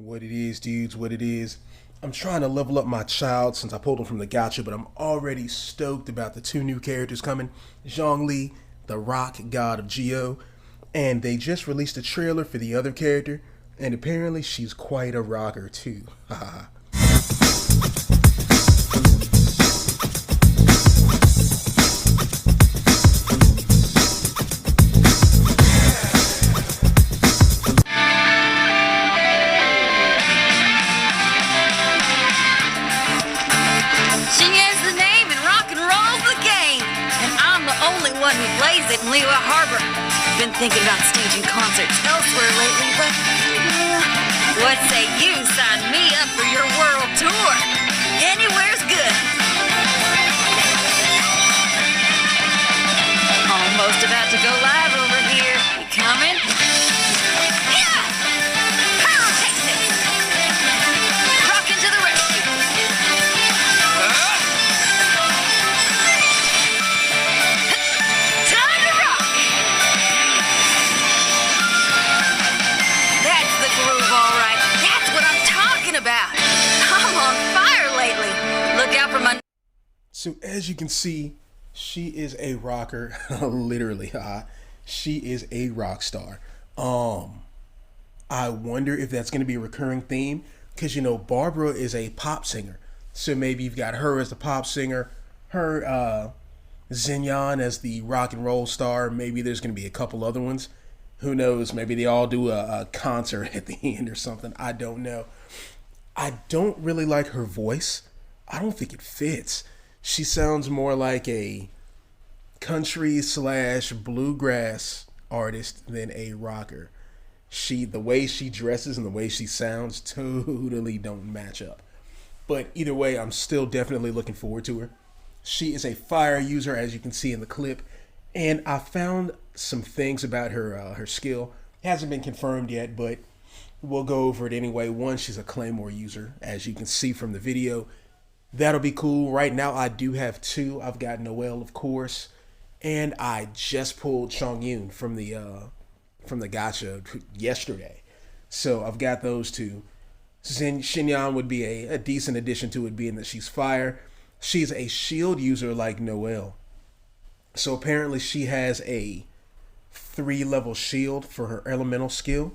What it is, dudes, what it is. I'm trying to level up my child since I pulled him from the gacha, but I'm already stoked about the two new characters coming. Zhongli, the rock god of Geo, and they just released a trailer for the other character, and apparently she's quite a rocker too. Haha. Xinyan's the name and rock and roll's the game. And I'm the only one who plays it in Liyue Harbor. Been thinking about staging concerts elsewhere lately, but what say you sign me up for your world tour? Anywhere's good. Almost about to go live over here. You coming? Yeah! Power takes it! Rockin' to the rescue! Time to rock! That's the groove, all right. That's what I'm talking about. I'm on fire lately. Look out for my... So as you can see, she is a rocker, literally. She is a rock star. I wonder if that's going to be a recurring theme, because you know Barbara is a pop singer, so maybe you've got her as the pop singer, her Xinyan as the rock and roll star. Maybe there's going to be a couple other ones. Who knows? Maybe they all do a concert at the end or something. I don't know. I don't really like her voice. I don't think it fits. She sounds more like a country / bluegrass artist than a rocker. The way she dresses and the way she sounds totally don't match up. But either way, I'm still definitely looking forward to her. She is a fire user, as you can see in the clip, and I found some things about her skill. It hasn't been confirmed yet, but we'll go over it anyway. One, she's a claymore user, as you can see from the video. That'll be cool. Right now, I do have two. I've got Noelle, of course, and I just pulled Chongyun from the gacha yesterday. So I've got those two. Xinyan would be a decent addition to it, being that she's fire. She's a shield user like Noelle. So apparently she has a 3-level shield for her elemental skill.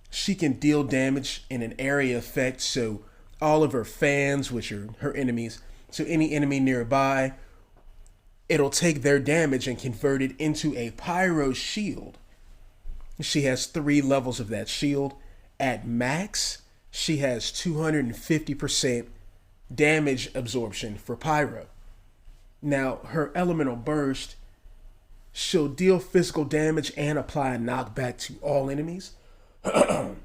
She can deal damage in an area effect, so all of her fans, which are her enemies, so any enemy nearby, it'll take their damage and convert it into a pyro shield. She has 3 levels of that shield. At max, she has 250% damage absorption for pyro. Now, her elemental burst, she'll deal physical damage and apply a knockback to all enemies. And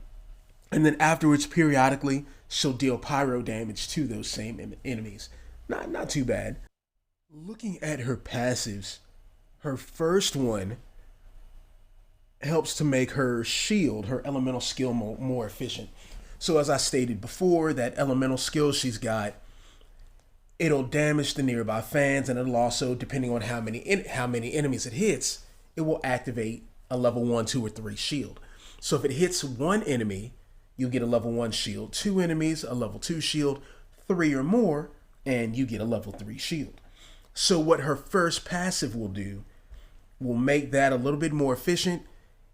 then afterwards, periodically, she'll deal pyro damage to those same enemies. Not too bad. Looking at her passives, her first one helps to make her shield, her elemental skill, more efficient. So as I stated before, that elemental skill she's got, it'll damage the nearby fans, and it'll also, depending on how many enemies it hits, it will activate a level 1, 2, or 3 shield. So if it hits one enemy, you get a level 1 shield. 2 enemies, a level 2 shield. 3 or more, and you get a level 3 shield. So what her first passive will do will make that a little bit more efficient.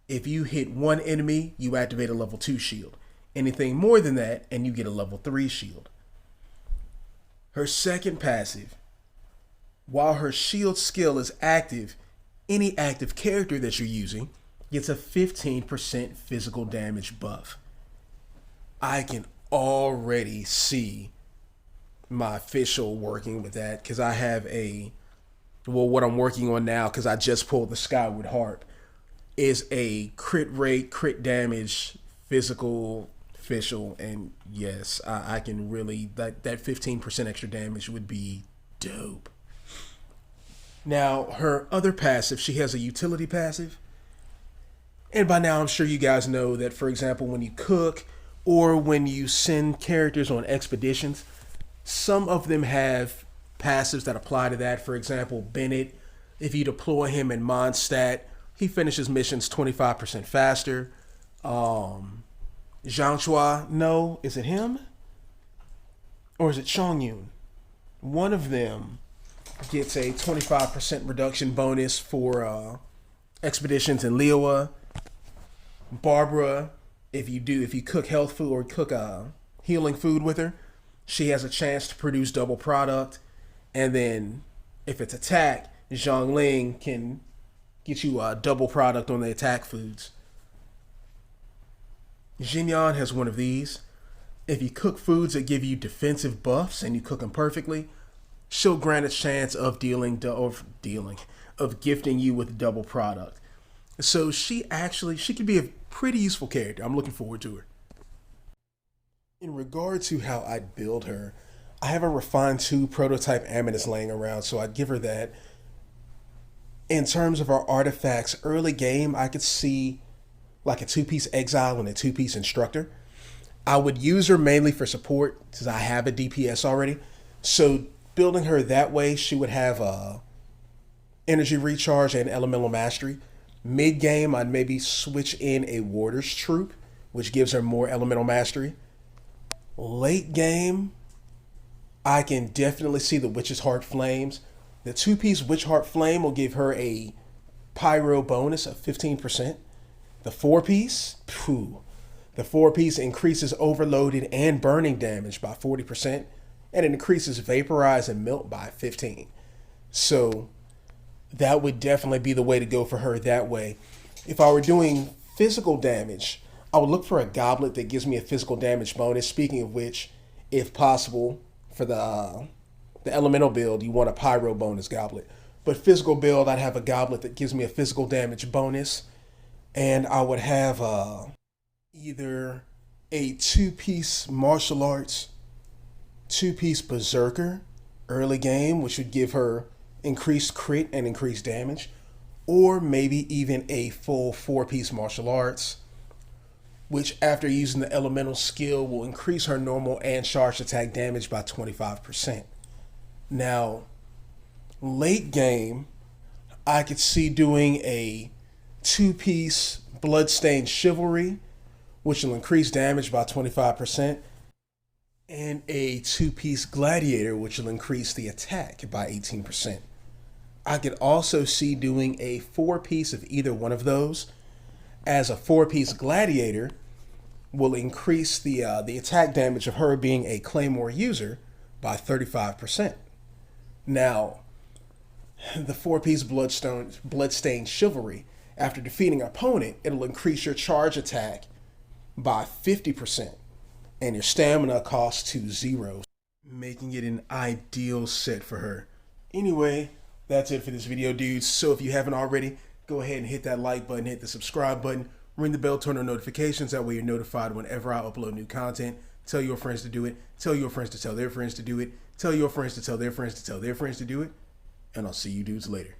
If you hit one enemy, you activate a level 2 shield. Anything more than that, and you get a level 3 shield. Her second passive, while her shield skill is active, any active character that you're using gets a 15% physical damage buff. I can already see my official working with that, because I have what I'm working on now, because I just pulled the Skyward Harp, is a crit rate, crit damage, physical, official, and yes, I can really, that 15% extra damage would be dope. Now, her other passive, she has a utility passive, and by now I'm sure you guys know that, for example, when you cook, or when you send characters on expeditions, some of them have passives that apply to that. For example, Bennett, if you deploy him in Mondstadt, he finishes missions 25% faster. Zhang Chua, no, is it him? Or is it Chongyun? One of them gets a 25% reduction bonus for expeditions in Liyue. Barbara, if you cook health food or cook healing food with her, she has a chance to produce double product. And then if it's attack, Zhang Ling can get you a double product on the attack foods. Xinyan has one of these. If you cook foods that give you defensive buffs and you cook them perfectly, she'll grant a chance of gifting you with double product. So she could be a pretty useful character. I'm looking forward to her. In regard to how I'd build her, I have a refined 2 prototype Amass laying around, so I'd give her that. In terms of our artifacts, early game, I could see like a 2-piece exile and a 2-piece instructor. I would use her mainly for support since I have a DPS already. So building her that way, she would have energy recharge and elemental mastery. Mid game, I'd maybe switch in a warder's troop, which gives her more elemental mastery. Late game, I can definitely see the Witch's Heart Flames. The 2-piece Witch Heart Flame will give her a pyro bonus of 15%. The 4-piece increases overloaded and burning damage by 40%, and it increases vaporize and melt by 15%. So that would definitely be the way to go for her that way. If I were doing physical damage, I would look for a goblet that gives me a physical damage bonus. Speaking of which, if possible, for the elemental build, you want a pyro bonus goblet. But physical build, I'd have a goblet that gives me a physical damage bonus. And I would have either a 2-piece martial arts, 2-piece berserker early game, which would give her increased crit and increased damage, or maybe even a full 4-piece martial arts, which after using the elemental skill will increase her normal and charged attack damage by 25%. Now, late game, I could see doing a 2-piece Bloodstained Chivalry, which will increase damage by 25%, and a 2-piece Gladiator, which will increase the attack by 18%. I could also see doing a 4-piece of either one of those, as a 4-piece Gladiator will increase the attack damage of her being a Claymore user by 35%. Now, the 4-piece Bloodstained Chivalry, after defeating an opponent, it'll increase your charge attack by 50% and your stamina cost to 0, making it an ideal set for her. Anyway, that's it for this video, dudes. So if you haven't already, go ahead and hit that like button, hit the subscribe button, ring the bell, turn on notifications. That way you're notified whenever I upload new content. Tell your friends to do it. Tell your friends to tell their friends to do it. Tell your friends to tell their friends to tell their friends to do it. And I'll see you dudes later.